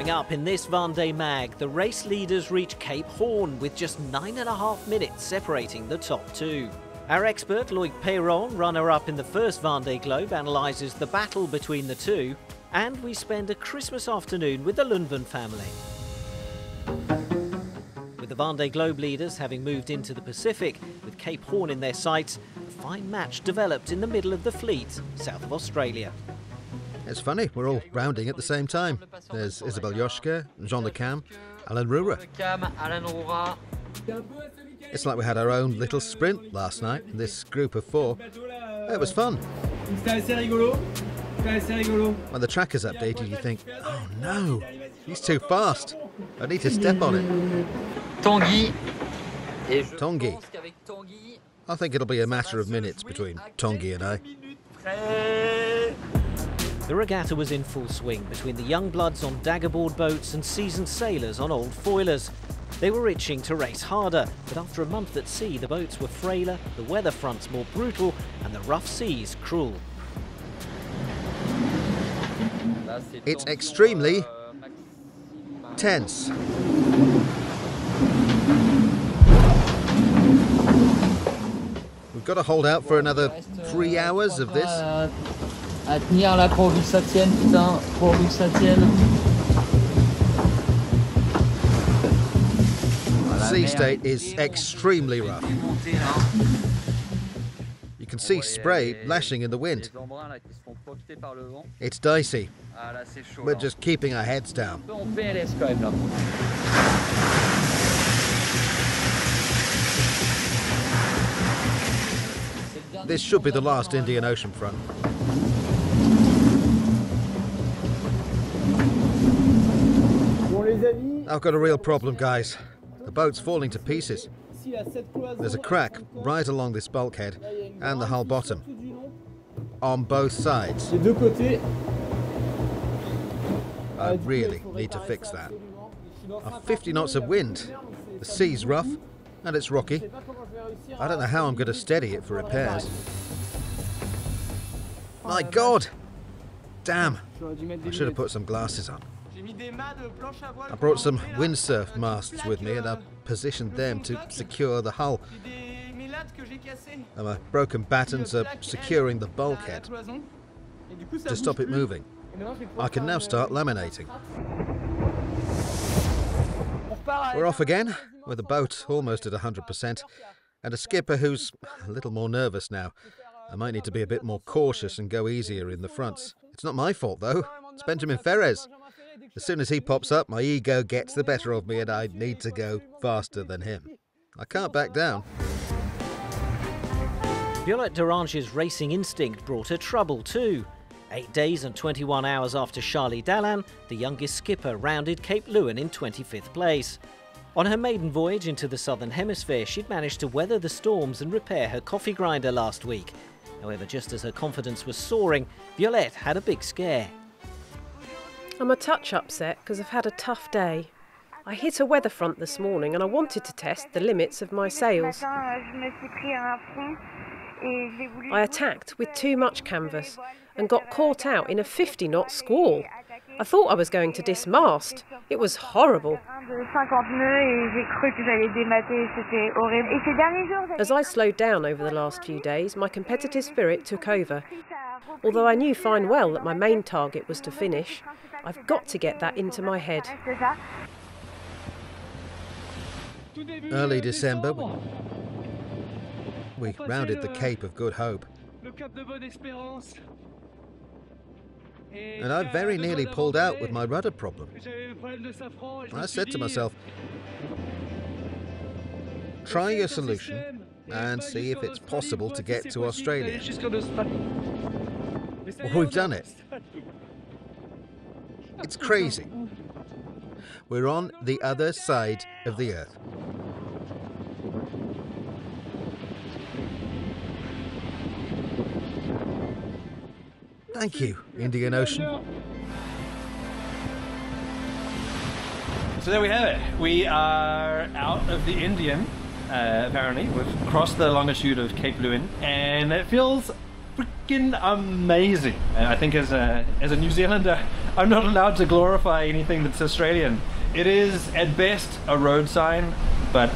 Coming up in this Vendée Mag, the race leaders reach Cape Horn with just 9.5 minutes separating the top two. Our expert Loïck Peyron, runner-up in the first Vendée Globe, analyses the battle between the two, and we spend a Christmas afternoon with the Lunven family. With the Vendée Globe leaders having moved into the Pacific, with Cape Horn in their sights, a fine match developed in the middle of the fleet, south of Australia. It's funny, we're all rounding at the same time. There's Isabelle Joschke, Jean Le Cam, Alain Roura. It's like we had our own little sprint last night, this group of four. It was fun. When the tracker's updated, you think, oh no, he's too fast. I need to step on it. Tanguy. I think it'll be a matter of minutes between Tanguy and I. The regatta was in full swing between the young bloods on daggerboard boats and seasoned sailors on old foilers. They were itching to race harder, but after a month at sea, the boats were frailer, the weather fronts more brutal, and the rough seas cruel. It's extremely tense. We've got to hold out for another 3 hours of this. À tenir là, pourvu que ça tienne, putain, pourvu que ça tienne. The sea state is extremely rough. You can see spray lashing in the wind. It's dicey. We're just keeping our heads down. This should be the last Indian Ocean front. I've got a real problem, guys. The boat's falling to pieces. There's a crack right along this bulkhead and the hull bottom. On both sides. I really need to fix that. 50 knots of wind. The sea's rough and it's rocky. I don't know how I'm going to steady it for repairs. My God! Damn, I should have put some glasses on. I brought some windsurf masts with me and I positioned them to secure the hull. And my broken battens are securing the bulkhead to stop it moving. I can now start laminating. We're off again, with the boat almost at 100%, and a skipper who's a little more nervous now. I might need to be a bit more cautious and go easier in the fronts. It's not my fault though, it's Benjamin Ferrez. As soon as he pops up, my ego gets the better of me and I need to go faster than him. I can't back down. Violette d'Orange's racing instinct brought her trouble too. 8 days and 21 hours after Charlie Dallan, the youngest skipper rounded Cape Lewin in 25th place. On her maiden voyage into the Southern Hemisphere, she'd managed to weather the storms and repair her coffee grinder last week. However, just as her confidence was soaring, Violette had a big scare. I'm a touch upset because I've had a tough day. I hit a weather front this morning and I wanted to test the limits of my sails. I attacked with too much canvas and got caught out in a 50-knot squall. I thought I was going to dismast. It was horrible. As I slowed down over the last few days, my competitive spirit took over. Although I knew fine well that my main target was to finish, I've got to get that into my head. Early December, we rounded the Cape of Good Hope. And I very nearly pulled out with my rudder problem. I said to myself, try your solution and see if it's possible to get to Australia. Well, we've done it. It's crazy. We're on the other side of the Earth. Thank you, Indian Ocean. So there we have it. We are out of the Indian, apparently. We've crossed the longitude of Cape Lewin, and it feels freaking amazing. And I think as a New Zealander, I'm not allowed to glorify anything that's Australian. It is at best a road sign, but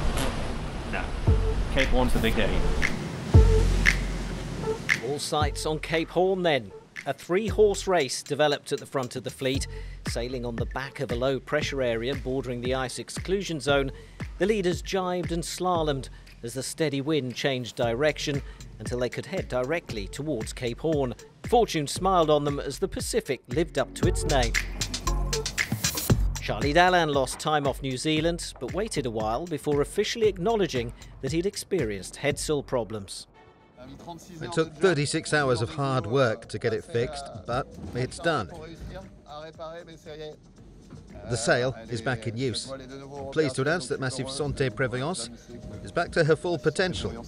no, Cape Horn's the big daddy. All sights on Cape Horn then. A 3-horse race developed at the front of the fleet, sailing on the back of a low pressure area bordering the ice exclusion zone. The leaders jibed and slalomed as the steady wind changed direction until they could head directly towards Cape Horn. Fortune smiled on them as the Pacific lived up to its name. Charlie Dallan lost time off New Zealand, but waited a while before officially acknowledging that he'd experienced head sole problems. It took 36 hours of hard work to get it fixed, but it's done. The sail is back in use. Pleased to announce that Massif Santé Prévoyance is back to her full potential.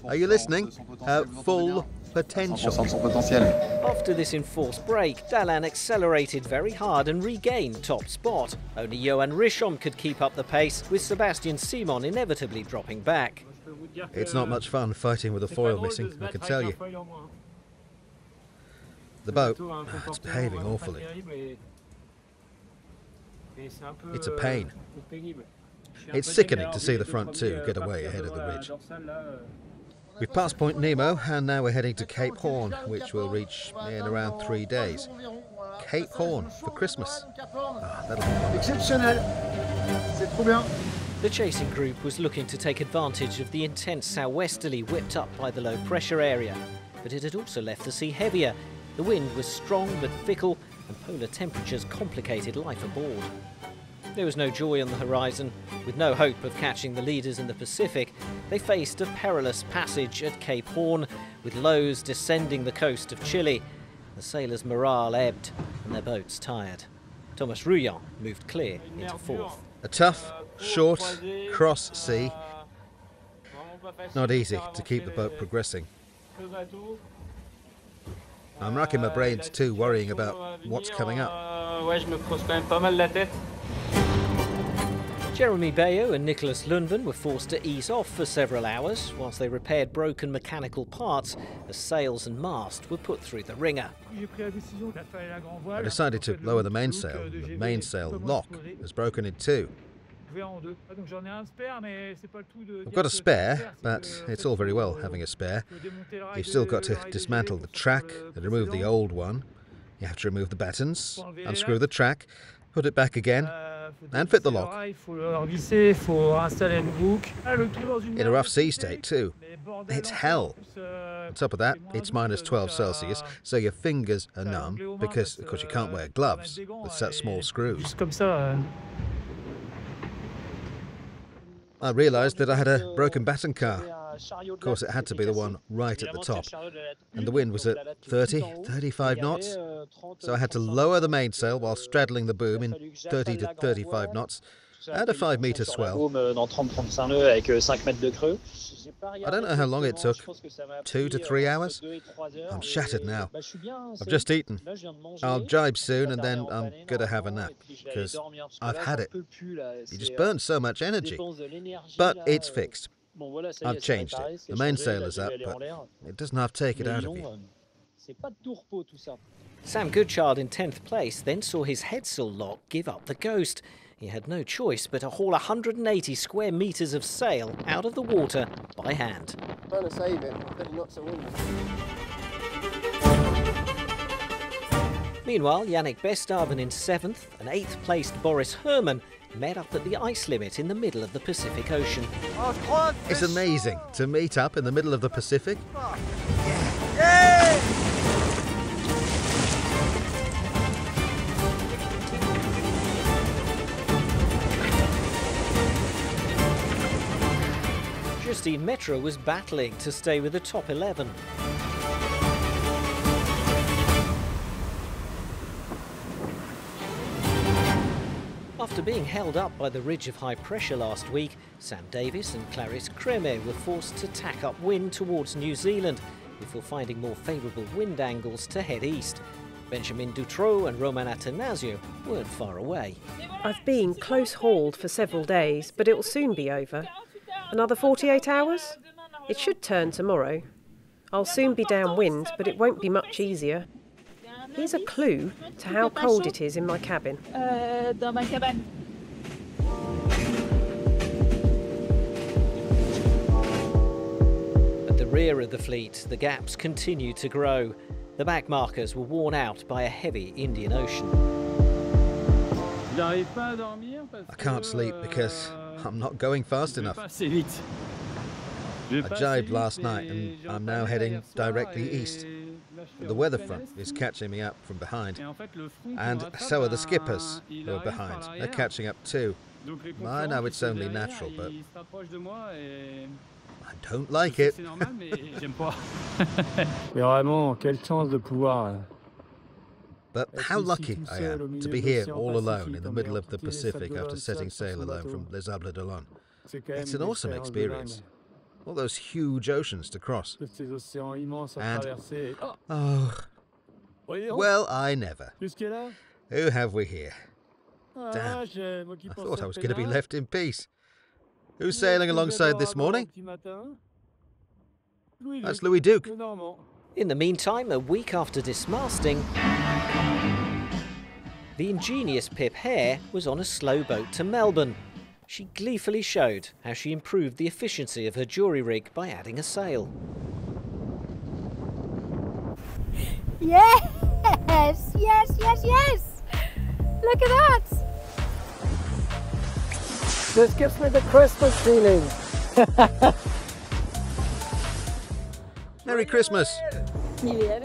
Are you listening? Her full potential. After this enforced break, Dallan accelerated very hard and regained top spot. Only Johan Richomme could keep up the pace, with Sébastien Simon inevitably dropping back. It's not much fun fighting with a foil missing, I can tell you. The boat, it's behaving awfully. It's a pain. It's sickening to see the front two get away ahead of the ridge. We've passed Point Nemo and now we're heading to Cape Horn, which we'll reach in around 3 days. Cape Horn for Christmas. That'll be exceptionnel. C'est trop bien. The chasing group was looking to take advantage of the intense southwesterly whipped up by the low pressure area, but it had also left the sea heavier. The wind was strong but fickle, and polar temperatures complicated life aboard. There was no joy on the horizon. With no hope of catching the leaders in the Pacific, they faced a perilous passage at Cape Horn, with lows descending the coast of Chile. The sailors' morale ebbed and their boats tired. Thomas Rouillon moved clear into fourth. A tough, short, cross sea. Not easy to keep the boat progressing. I'm racking my brains too, worrying about what's coming up. Jeremy Bayot and Nicolas Lunven were forced to ease off for several hours whilst they repaired broken mechanical parts as sails and mast were put through the ringer. I decided to lower the mainsail. The mainsail lock is broken in two. I've got a spare, but it's all very well having a spare. You've still got to dismantle the track and remove the old one. You have to remove the battens, unscrew the track, put it back again, and fit the lock. In a rough sea state too. It's hell. On top of that, it's minus 12 Celsius, so your fingers are numb because, of course, you can't wear gloves with such small screws. I realised that I had a broken batten car. Of course, it had to be the one right at the top, and the wind was at 30, 35 knots, so I had to lower the mainsail while straddling the boom in 30 to 35 knots, and a 5-metre swell. I don't know how long it took, 2 to 3 hours? I'm shattered now. I've just eaten. I'll jibe soon and then I'm going to have a nap, because I've had it. You just burn so much energy. But it's fixed. I've changed it. The mainsail is up, but it doesn't have to take it out of you. Sam Goodchild in 10th place then saw his headsail lock give up the ghost. He had no choice but to haul 180 square metres of sail out of the water by hand. Trying to save it, but not so windy. Meanwhile, Yannick Bestaven in 7th and 8th placed Boris Herman met up at the ice limit in the middle of the Pacific Ocean. It's amazing to meet up in the middle of the Pacific. Justine Metro was battling to stay with the top 11. After being held up by the ridge of high pressure last week, Sam Davis and Clarisse Crémet were forced to tack up wind towards New Zealand before finding more favourable wind angles to head east. Benjamin Dutroux and Romain Attanasio weren't far away. I've been close hauled for several days, but it will soon be over. Another 48 hours? It should turn tomorrow. I'll soon be downwind, but it won't be much easier. Here's a clue to how cold it is in my cabin. Dans ma cabane. At the rear of the fleet, the gaps continued to grow. The back markers were worn out by a heavy Indian Ocean. I can't sleep because I'm not going fast enough. I jibed last night and I'm now heading directly east. The weather front is catching me up from behind. And so are the skippers who are behind. They're catching up too. I know it's only natural, but I don't like it. But how lucky I am to be here all alone in the middle of the Pacific after setting sail alone from Les Sables d'Olonne. It's an awesome experience. All those huge oceans to cross. And, oh, well, I never. Who have we here? Damn, I thought I was going to be left in peace. Who's sailing alongside this morning? That's Louis Duke. In the meantime, a week after dismasting, the ingenious Pip Hare was on a slow boat to Melbourne. She gleefully showed how she improved the efficiency of her jury rig by adding a sail. Yes! Yes, yes, yes! Look at that! This gives me the Christmas feeling. Merry Christmas!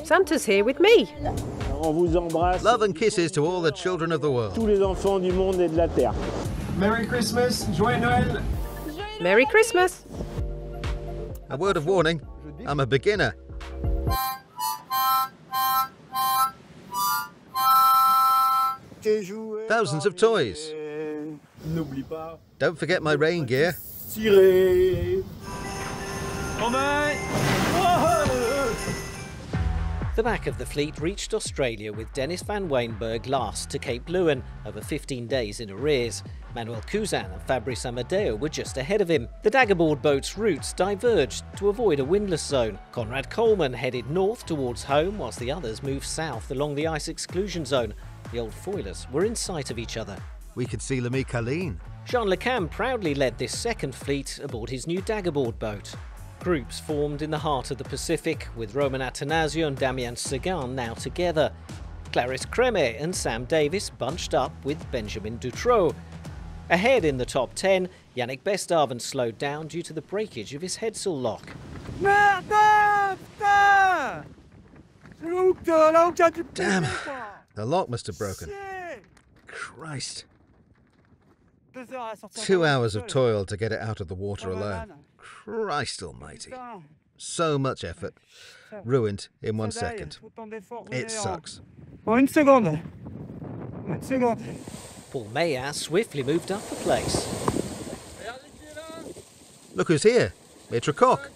Santa's here with me. On vous embrasse. Love and kisses to all the children of the world. Tous les enfants du monde et de la terre. Merry Christmas, Joyeux Noël! Merry Christmas! A word of warning, I'm a beginner. Thousands of toys. Don't forget my rain gear. The back of the fleet reached Australia with Dennis van Weenberg last to Cape Leeuwin, over 15 days in arrears. Manuel Cousin and Fabrice Amadeo were just ahead of him. The daggerboard boat's routes diverged to avoid a windless zone. Conrad Coleman headed north towards home, whilst the others moved south along the ice exclusion zone. The old foilers were in sight of each other. We could see L'Ami Colleen. Jean Le Cam proudly led this second fleet aboard his new daggerboard boat. Groups formed in the heart of the Pacific, with Roman Attanasio and Damien Seguin now together. Clarisse Creme and Sam Davis bunched up with Benjamin Dutroux. Ahead in the top 10, Yannick Bestaven slowed down due to the breakage of his headsail lock. Damn! The lock must have broken. Christ. 2 hours of toil to get it out of the water alone. Christ almighty. So much effort, ruined in 1 second. It sucks. Paul Meillat swiftly moved up a place. Look who's here, Maitre Coq.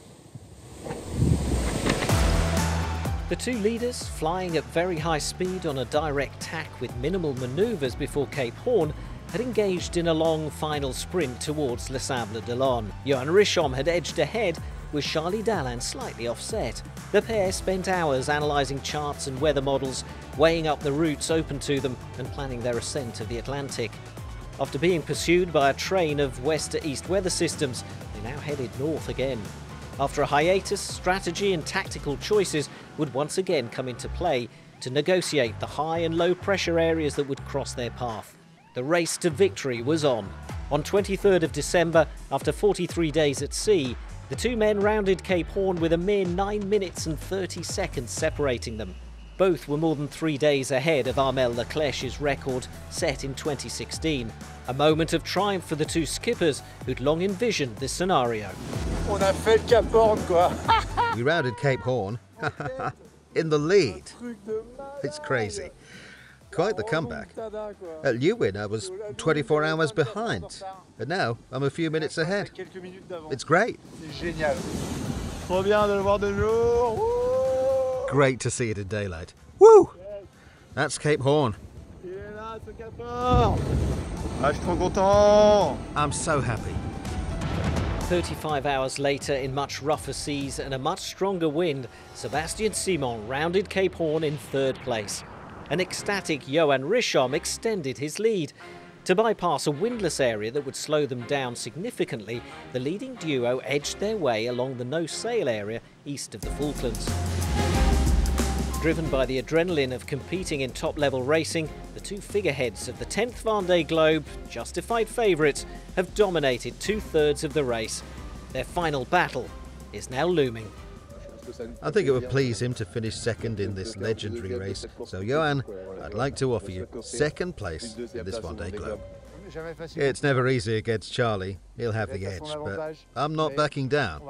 The two leaders, flying at very high speed on a direct tack with minimal manoeuvres before Cape Horn, had engaged in a long final sprint towards Les Sables d'Olonne. Johan Richomme had edged ahead, with Charlie Dalin slightly offset. The pair spent hours analysing charts and weather models, weighing up the routes open to them and planning their ascent of the Atlantic. After being pursued by a train of west to east weather systems, they now headed north again. After a hiatus, strategy and tactical choices would once again come into play to negotiate the high and low pressure areas that would cross their path. The race to victory was on. On 23rd of December, after 43 days at sea, the two men rounded Cape Horn with a mere 9 minutes and 30 seconds separating them. Both were more than 3 days ahead of Armel Leclerc's record set in 2016. A moment of triumph for the two skippers who'd long envisioned this scenario. On a fait le Cap Horn, quoi. We rounded Cape Horn in the lead. It's crazy. Quite the comeback. At Leeuwin I was 24 hours behind, and now I'm a few minutes ahead. It's great. Great to see it in daylight. Woo! That's Cape Horn. I'm so happy. 35 hours later, in much rougher seas and a much stronger wind, Sébastien Simon rounded Cape Horn in third place. An ecstatic Johan Richomme extended his lead. To bypass a windless area that would slow them down significantly, the leading duo edged their way along the no-sail area east of the Falklands. Driven by the adrenaline of competing in top-level racing, the two figureheads of the 10th Vendée Globe, justified favourites, have dominated two-thirds of the race. Their final battle is now looming. I think it would please him to finish second in this legendary race. So, Johan, I'd like to offer you second place in this Vendée Globe. It's never easy against Charlie. He'll have the edge, but I'm not backing down.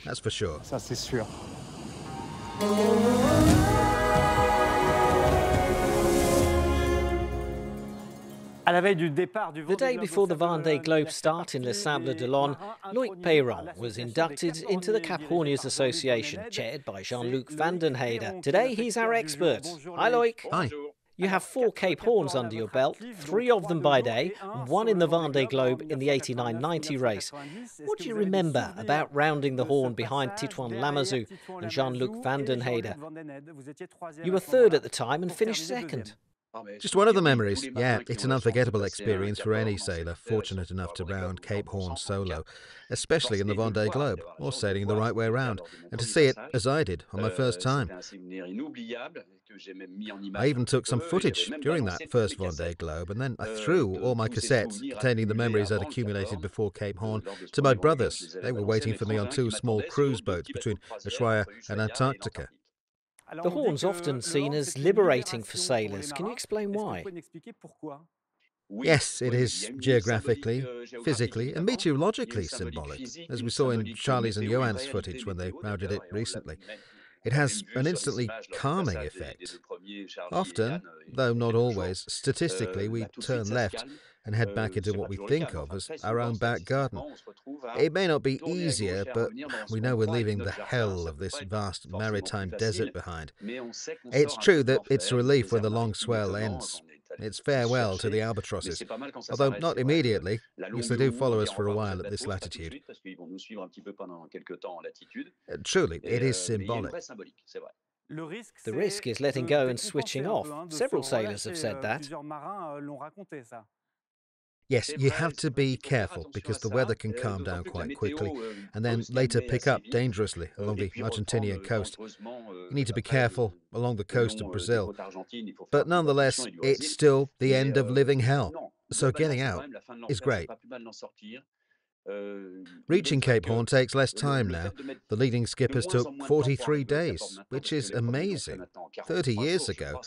That's for sure. The day before the Vendée Globe start in Les Sables d'Olonne, Loïck Peyron was inducted into the Cap Horniers Association, chaired by Jean-Luc Van den Heide. Today he's our expert. Hi Loïck. Hi. You have 4 Cape Horns under your belt, 3 of them by day, and 1 in the Vendée Globe in the 89-90 race. What do you remember about rounding the horn behind Titouan Lamazou and Jean-Luc Van den Heide? You were third at the time and finished second. Just one of the memories. Yeah, it's an unforgettable experience for any sailor fortunate enough to round Cape Horn solo, especially in the Vendée Globe, or sailing the right way round, and to see it as I did on my first time. I even took some footage during that first Vendée Globe, and then I threw all my cassettes containing the memories I'd accumulated before Cape Horn to my brothers. They were waiting for me on 2 small cruise boats between Ushuaia and Antarctica. The horn's often seen as liberating for sailors. Can you explain why? Yes, it is geographically, physically and meteorologically symbolic, as we saw in Charlie's and Johan's footage when they rounded it recently. It has an instantly calming effect. Often, though not always, statistically we turn left and head back into what we think of as our own back garden. It may not be easier, but we know we're leaving the hell of this vast maritime desert behind. It's true that it's a relief when the long swell ends. It's farewell to the albatrosses, although not immediately, because they do follow us for a while at this latitude. Truly, it is symbolic. The risk is letting go and switching off. Several sailors have said that. Yes, you have to be careful because the weather can calm down quite quickly and then later pick up dangerously along the Argentinian coast. You need to be careful along the coast of Brazil. But nonetheless, it's still the end of living hell. So getting out is great. Reaching Cape Horn takes less time now. The leading skippers took 43 days, which is amazing. 30 years ago,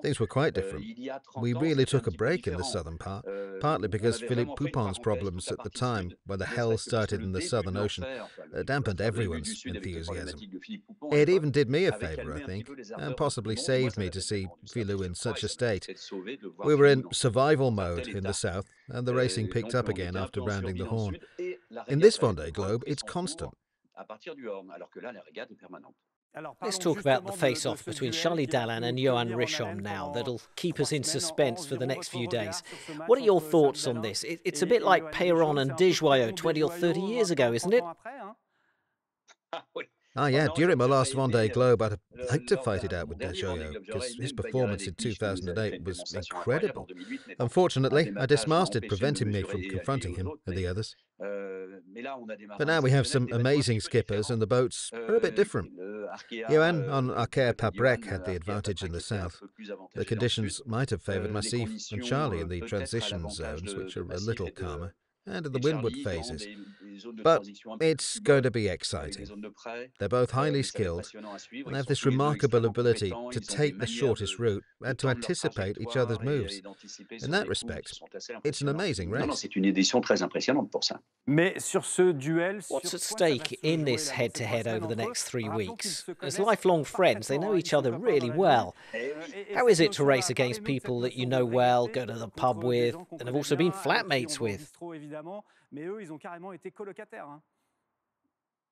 things were quite different. We really took a break in the southern part, partly because Philippe Poupon's problems at the time, when the hell started in the Southern Ocean, dampened everyone's enthusiasm. It even did me a favour, I think, and possibly saved me to see Philou in such a state. We were in survival mode in the south, and the racing picked up again after rounding the Horn. In this Vendée Globe, it's constant. Let's talk about the face-off between Charlie Dalin and Johan Richomme now. That'll keep us in suspense for the next few days. What are your thoughts on this? It's a bit like Peyron and Desjoyaux 20 or 30 years ago, isn't it? Ah, yeah, during my last Vendée Globe, I'd like to fight it out with Desjoyaux, because his performance in 2008 was incredible. Unfortunately, I dismasted, preventing me from confronting him and the others. But now we have some amazing skippers, and the boats are a bit different. Johan on Arcaire Pabrec had the advantage in the south. The conditions might have favoured Massif and Charlie in the transition zones, which are a little calmer, and in the windward phases. But it's going to be exciting. They're both highly skilled and have this remarkable ability to take the shortest route and to anticipate each other's moves. In that respect, it's an amazing race. What's at stake in this head-to-head over the next 3 weeks? As lifelong friends, they know each other really well. How is it to race against people that you know well, go to the pub with, and have also been flatmates with?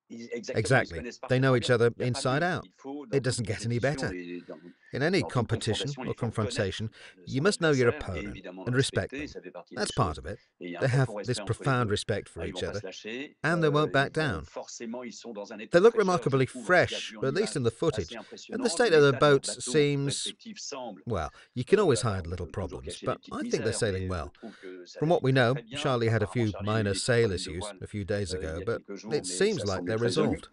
Exactly. They know each other inside out. It doesn't get any better. In any competition or confrontation, you must know your opponent and respect them. That's part of it. They have this profound respect for each other, and they won't back down. They look remarkably fresh, at least in the footage, and the state of the boats seems... Well, you can always hide little problems, but I think they're sailing well. From what we know, Charlie had a few minor sail issues a few days ago, but it seems like they're resolved.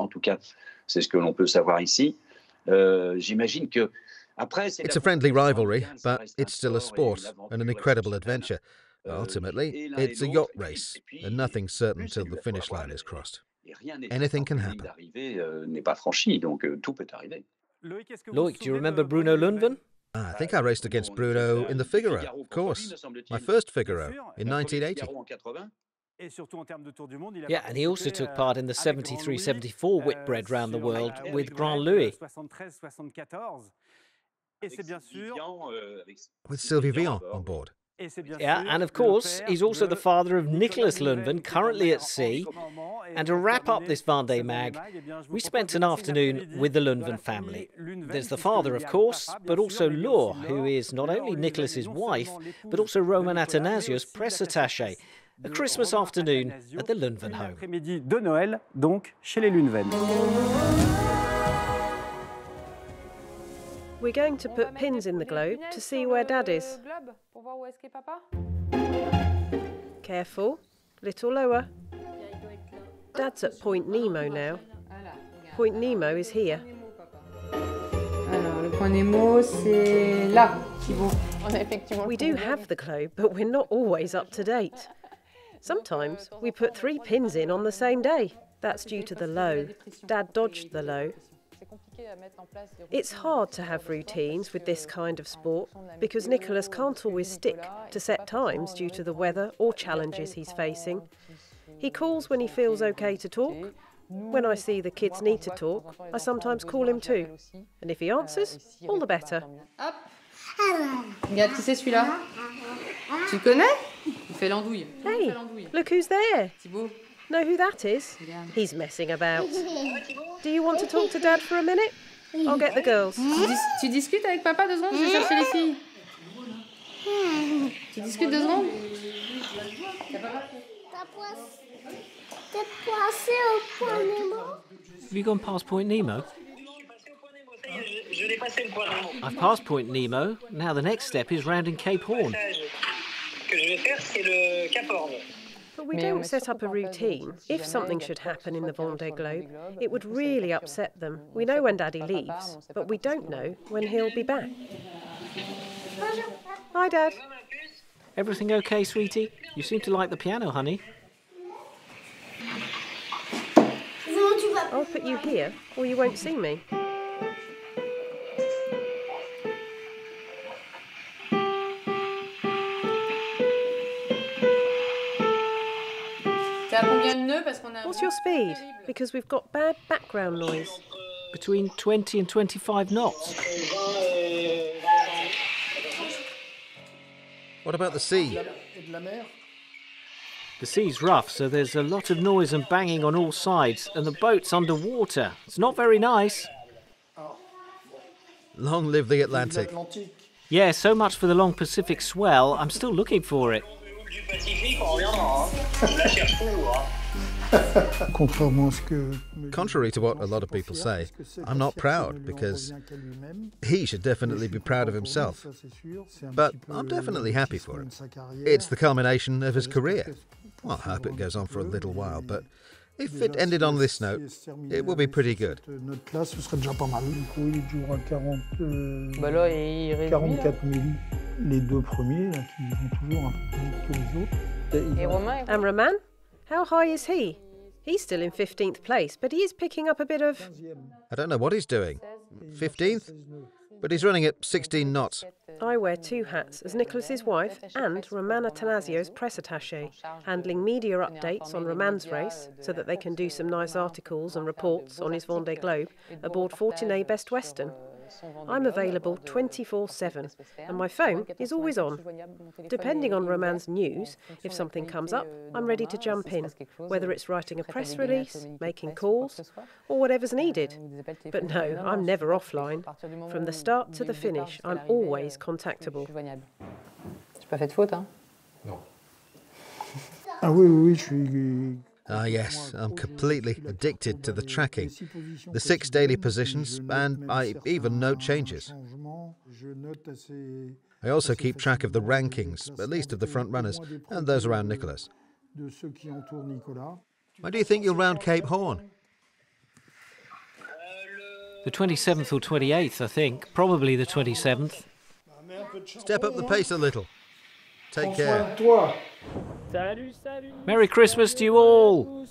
It's a friendly rivalry, but it's still a sport and an incredible adventure. Ultimately, it's a yacht race, and nothing's certain till the finish line is crossed. Anything can happen. Loïck, do you remember Bruno Lunven? I think I raced against Bruno in the Figaro, of course. My first Figaro, in 1980. Yeah, and he also took part in the 73-74 Whitbread round the world with Grand Louis. With Sylvie Vian on board. Yeah, and of course, he's also the father of Nicolas Lunven, currently at sea. And to wrap up this Vendée Mag, we spent an afternoon with the Lunven family. There's the father, of course, but also Laure, who is not only Nicolas's wife, but also Roman Athanasio's press attaché. A Christmas afternoon at the Lunven home. De Noël, donc, chez les Lunven. We're going to put pins in the globe to see where Dad is. Careful, little lower. Dad's at Point Nemo now. Point Nemo is here. Alors, le Point Nemo, c'est là, Thibaut. We do have the globe, but we're not always up to date. Sometimes we put 3 pins in on the same day. That's due to the low. Dad dodged the low. It's hard to have routines with this kind of sport because Nicolas can't always stick to set times due to the weather or challenges he's facing. He calls when he feels okay to talk. When I see the kids need to talk, I sometimes call him too. And if he answers, all the better. Hop. Regarde, qui c'est celui-là? Tu le connais? Il fait l'andouille. Hey, look who's there. Thibaut. Know who that is? He's messing about. Do you want to talk to Dad for a minute? I'll get the girls. Tu discutes avec papa 2 secondes? Je vais chercher les filles. Tu discutes 2 secondes? Have you gone past Point Nemo? I've passed Point Nemo. Now the next step is rounding Cape Horn. But we don't set up a routine. If something should happen in the Vendée Globe, it would really upset them. We know when Daddy leaves, but we don't know when he'll be back. Hi, Dad. Everything okay, sweetie? You seem to like the piano, honey. I'll put you here, or you won't see me. What's your speed? Because we've got bad background noise. Between 20 and 25 knots. What about the sea? The sea's rough, so there's a lot of noise and banging on all sides, and the boat's underwater. It's not very nice. Long live the Atlantic. Yeah, so much for the long Pacific swell. I'm still looking for it. Contrary to what a lot of people say, I'm not proud because he should definitely be proud of himself. But I'm definitely happy for him. It's the culmination of his career. Well, I hope it goes on for a little while, but if it ended on this note, it will be pretty good. And Roman? How high is he? He's still in 15th place, but he is picking up a bit of... I don't know what he's doing. 15th? But he's running at 16 knots. I wear 2 hats as Nicolas's wife and Roman Athanasio's press attaché, handling media updates on Roman's race so that they can do some nice articles and reports on his Vendée Globe aboard Fortuné Best Western. I'm available 24/7 and my phone is always on. Depending on Romain's news, if something comes up, I'm ready to jump in, whether it's writing a press release, making calls, or whatever's needed. But no, I'm never offline. From the start to the finish, I'm always contactable. J'ai pas fait de faute, hein? Non. Ah, yes, I'm completely addicted to the tracking. The 6 daily positions, and I even note changes. I also keep track of the rankings, at least of the front runners, and those around Nicolas. When do you think you'll round Cape Horn? The 27th or 28th, I think. Probably the 27th. Step up the pace a little. Take care. Merry Christmas to you all!